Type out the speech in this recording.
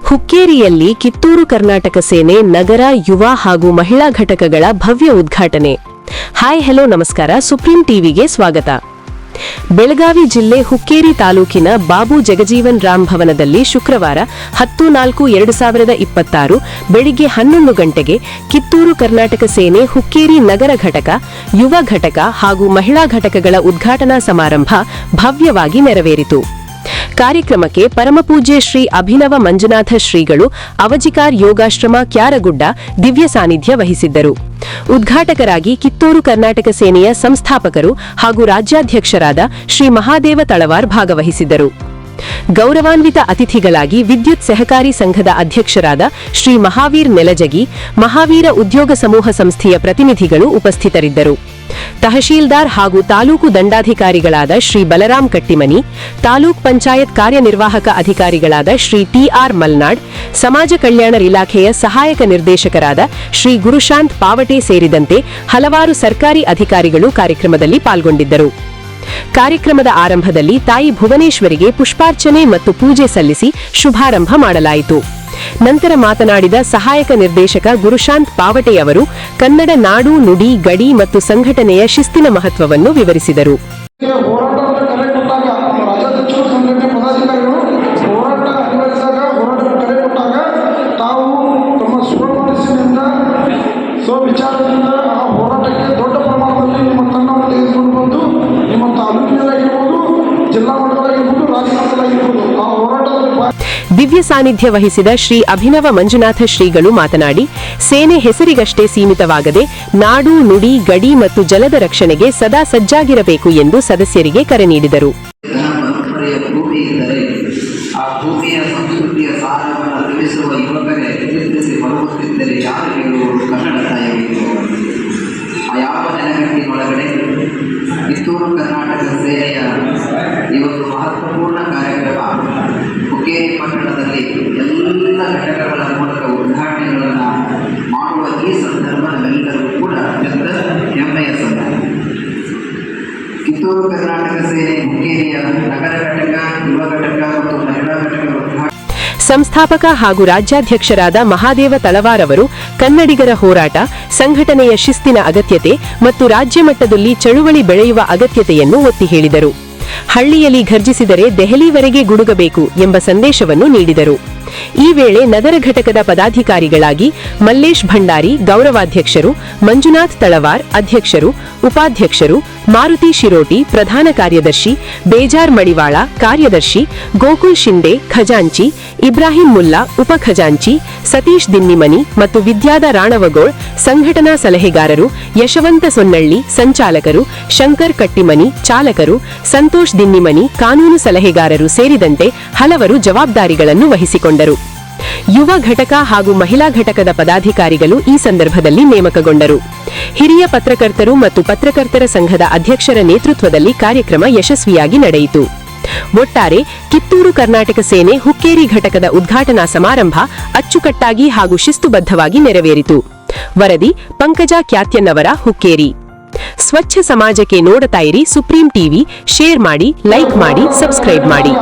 ಹುಕ್ಕೇರಿಯಲ್ಲಿ ಕಿತ್ತೂರು ಕರ್ನಾಟಕ ಸೇನೆ ನಗರ ಯುವ ಹಾಗೂ ಮಹಿಳಾ ಘಟಕಗಳ ಭವ್ಯ ಉದ್ಘಾಟನೆ. ಹಾಯ್ ಹೆಲೋ ನಮಸ್ಕಾರ, ಸುಪ್ರೀಂ ಟಿವಿಗೆ ಸ್ವಾಗತ. ಬೆಳಗಾವಿ ಜಿಲ್ಲೆ ಹುಕ್ಕೇರಿ ತಾಲೂಕಿನ ಬಾಬು ಜಗಜೀವನ್ ರಾಮ್ ಭವನದಲ್ಲಿ ಶುಕ್ರವಾರ 10-4-2026 ಬೆಳಿಗ್ಗೆ 11 ಗಂಟೆಗೆ ಕಿತ್ತೂರು ಕರ್ನಾಟಕ ಸೇನೆ ಹುಕ್ಕೇರಿ ನಗರ ಘಟಕ, ಯುವ ಘಟಕ ಹಾಗೂ ಮಹಿಳಾ ಘಟಕಗಳ ಉದ್ಘಾಟನಾ ಸಮಾರಂಭ ಭವ್ಯವಾಗಿ ನೆರವೇರಿತು. ಕಾರ್ಯಕ್ರಮಕ್ಕೆ ಪರಮಪೂಜ್ಯ ಶ್ರೀ ಅಭಿನವ ಮಂಜುನಾಥ ಶ್ರೀಗಳು ಅವಜಿಕಾರ್ ಯೋಗಾಶ್ರಮ ಕ್ಯಾರಗುಡ್ಡ ದಿವ್ಯ ಸಾನ್ನಿಧ್ಯ ವಹಿಸಿದ್ದರು. ಉದ್ಘಾಟಕರಾಗಿ ಕಿತ್ತೂರು ಕರ್ನಾಟಕ ಸೇನೆಯ ಸಂಸ್ಥಾಪಕರು ಹಾಗೂ ರಾಜ್ಯಾಧ್ಯಕ್ಷರಾದ ಶ್ರೀ ಮಹಾದೇವ ತಳವಾರ್ ಭಾಗವಹಿಸಿದ್ದರು. ಗೌರವಾನ್ವಿತ ಅತಿಥಿಗಳಾಗಿ ವಿದ್ಯುತ್ ಸಹಕಾರಿ ಸಂಘದ ಅಧ್ಯಕ್ಷರಾದ ಶ್ರೀ ಮಹಾವೀರ್ ನೆಲಜಗಿ, ಮಹಾವೀರ ಉದ್ಯೋಗ ಸಮೂಹ ಸಂಸ್ಥೆಯ ಪ್ರತಿನಿಧಿಗಳು ಉಪಸ್ಥಿತರಿದ್ದರು. ತಹಶೀಲ್ದಾರ್ ಹಾಗೂ ತಾಲೂಕು ದಂಡಾಧಿಕಾರಿಗಳಾದ ಶ್ರೀ ಬಲರಾಮ್ ಕಟ್ಟಿಮನಿ, ತಾಲೂಕ್ ಪಂಚಾಯತ್ ಕಾರ್ಯನಿರ್ವಾಹಕ ಅಧಿಕಾರಿಗಳಾದ ಶ್ರೀ ಟಿ.ಆರ್. ಮಲ್ನಾಡ್, ಸಮಾಜ ಕಲ್ಯಾಣ ಇಲಾಖೆಯ ಸಹಾಯಕ ನಿರ್ದೇಶಕರಾದ ಶ್ರೀ ಗುರುಶಾಂತ್ ಪಾವಟೆ ಸೇರಿದಂತೆ ಹಲವಾರು ಸರ್ಕಾರಿ ಅಧಿಕಾರಿಗಳು ಕಾರ್ಯಕ್ರಮದಲ್ಲಿ ಪಾಲ್ಗೊಂಡಿದ್ದರು. ಕಾರ್ಯಕ್ರಮದ ಆರಂಭದಲ್ಲಿ ತಾಯಿ ಭುವನೇಶ್ವರಿಗೆ ಪುಷ್ಪಾರ್ಚನೆ ಮತ್ತು ಪೂಜೆ ಸಲ್ಲಿಸಿ ಶುಭಾರಂಭ ಮಾಡಲಾಯಿತು. ನಂತರ ಮಾತನಾಡಿದ ಸಹಾಯಕ ನಿರ್ದೇಶಕ ಗುರುಶಾಂತ್ ಪಾವಟೆಯವರು ಕನ್ನಡ ನಾಡು, ನುಡಿ, ಗಡಿ ಮತ್ತು ಸಂಘಟನೆಯ ಶಿಸ್ತಿನ ಮಹತ್ವವನ್ನು ವಿವರಿಸಿದರು. ದಿವ್ಯ ಸಾನ್ನಿಧ್ಯ ವಹಿಸಿದ ಶ್ರೀ ಅಭಿನವ ಮಂಜುನಾಥ ಶ್ರೀಗಳು ಮಾತನಾಡಿ, ಸೇನೆ ಹೆಸರಿಗಷ್ಟೇ ಸೀಮಿತವಾಗದೆ ನಾಡು, ನುಡಿ, ಗಡಿ ಮತ್ತು ಜಲದ ರಕ್ಷಣೆಗೆ ಸದಾ ಸಜ್ಜಾಗಿರಬೇಕು ಎಂದು ಸದಸ್ಯರಿಗೆ ಕರೆ ನೀಡಿದರು. ಕಿತ್ತೂರು ಕರ್ನಾಟಕ ಸೇನೆಯ ಈ ಒಂದು ಮಹತ್ವಪೂರ್ಣ ಕಾರ್ಯಕ್ರಮ ಹುಕ್ಕೇರಿ ಪಟ್ಟಣದಲ್ಲಿ ಎಲ್ಲ ಘಟಕಗಳ ಮೂಲಕ ಉದ್ಘಾಟನೆಗಳನ್ನು ಮಾಡುವ ಈ ಸಂದರ್ಭ ನಮ್ಮೆಲ್ಲರಿಗೂ ಕೂಡ ಅತ್ಯಂತ ಹೆಮ್ಮೆಯ ಸಂದರ್ಭ. ಕಿತ್ತೂರು ಕರ್ನಾಟಕ ಸೇನೆ ಹುಕ್ಕೇರಿಯ ನಗರ ಘಟಕ, ಯುವ ಘಟಕ ಮತ್ತು ಮಹಿಳಾ ಘಟಕ ಸಂಸ್ಥಾಪಕ ಹಾಗೂ ರಾಜ್ಯಾಧ್ಯಕ್ಷರಾದ ಮಹಾದೇವ ತಳವಾರ್ ಅವರು ಕನ್ನಡಿಗರ ಹೋರಾಟ, ಸಂಘಟನೆಯ ಶಿಸ್ತಿನ ಅಗತ್ಯತೆ ಮತ್ತು ರಾಜ್ಯ ಮಟ್ಟದಲ್ಲಿ ಚಳುವಳಿ ಬೆಳೆಯುವ ಅಗತ್ಯತೆಯನ್ನು ಒತ್ತಿ ಹೇಳಿದರು. ಹಳ್ಳಿಯಲ್ಲಿ ಘರ್ಜಿಸಿದರೆ ದೆಹಲಿವರೆಗೆ ಗುಡುಗಬೇಕು ಎಂಬ ಸಂದೇಶವನ್ನು ನೀಡಿದರು. ಈ ವೇಳೆ ನಗರ ಘಟಕದ ಪದಾಧಿಕಾರಿಗಳಾಗಿ ಮಲ್ಲೇಶ್ ಭಂಡಾರಿ ಗೌರವಾಧ್ಯಕ್ಷರು, ಮಂಜುನಾಥ್ ತಳವಾರ್ ಅಧ್ಯಕ್ಷರು, ಉಪಾಧ್ಯಕ್ಷರು, ಮಾರುತಿ ಶಿರೋಟಿ ಪ್ರಧಾನ ಕಾರ್ಯದರ್ಶಿ, ಬೇಜಾರ್ ಮಡಿವಾಳ ಕಾರ್ಯದರ್ಶಿ, ಗೋಕುಲ್ ಶಿಂದೆ ಖಜಾಂಚಿ, ಇಬ್ರಾಹಿಂ ಮುಲ್ಲಾ ಉಪ ಖಜಾಂಚಿ, ಸತೀಶ್ ದಿನ್ನಿಮನಿ ಮತ್ತು ವಿದ್ಯಾದ ರಾಣವಗೋಳ್ ಸಂಘಟನಾ ಸಲಹೆಗಾರರು, ಯಶವಂತ ಸೊನ್ನಳ್ಳಿ ಸಂಚಾಲಕರು, ಶಂಕರ್ ಕಟ್ಟಿಮನಿ ಚಾಲಕರು, ಸಂತೋಷ್ ದಿನ್ನಿಮನಿ ಕಾನೂನು ಸಲಹೆಗಾರರು ಸೇರಿದಂತೆ ಹಲವರು ಜವಾಬ್ದಾರಿಗಳನ್ನು ವಹಿಸಿಕೊಂಡರು. ಯುವ ಘಟಕ ಹಾಗೂ ಮಹಿಳಾ ಘಟಕದ ಪದಾಧಿಕಾರಿಗಳು ಈ ಸಂದರ್ಭದಲ್ಲಿ ನೇಮಕಗೊಂಡರು. ಹಿರಿಯ ಪತ್ರಕರ್ತರು ಮತ್ತು ಪತ್ರಕರ್ತರ ಸಂಘದ ಅಧ್ಯಕ್ಷರ ನೇತೃತ್ವದಲ್ಲಿ ಕಾರ್ಯಕ್ರಮ ಯಶಸ್ವಿಯಾಗಿ ನಡೆಯಿತು. ಒಟ್ಟಾರೆ ಕಿತ್ತೂರು ಕರ್ನಾಟಕ ಸೇನೆ ಹುಕ್ಕೇರಿ ಘಟಕದ ಉದ್ಘಾಟನಾ ಸಮಾರಂಭ ಅಚ್ಚುಕಟ್ಟಾಗಿ ಹಾಗೂ ಶಿಸ್ತುಬದ್ಧವಾಗಿ ನೆರವೇರಿತು. ವರದಿ ಪಂಕಜ ಕ್ಯಾತ್ಯನ್ನವರ, ಹುಕ್ಕೇರಿ. ಸ್ವಚ್ಛ ಸಮಾಜಕ್ಕೆ ನೋಡುತ್ತಾ ಇರಿ ಸುಪ್ರೀಂ ಟಿವಿ. ಶೇರ್ ಮಾಡಿ, ಲೈಕ್ ಮಾಡಿ, ಸಬ್ಸ್ಕ್ರೈಬ್ ಮಾಡಿ.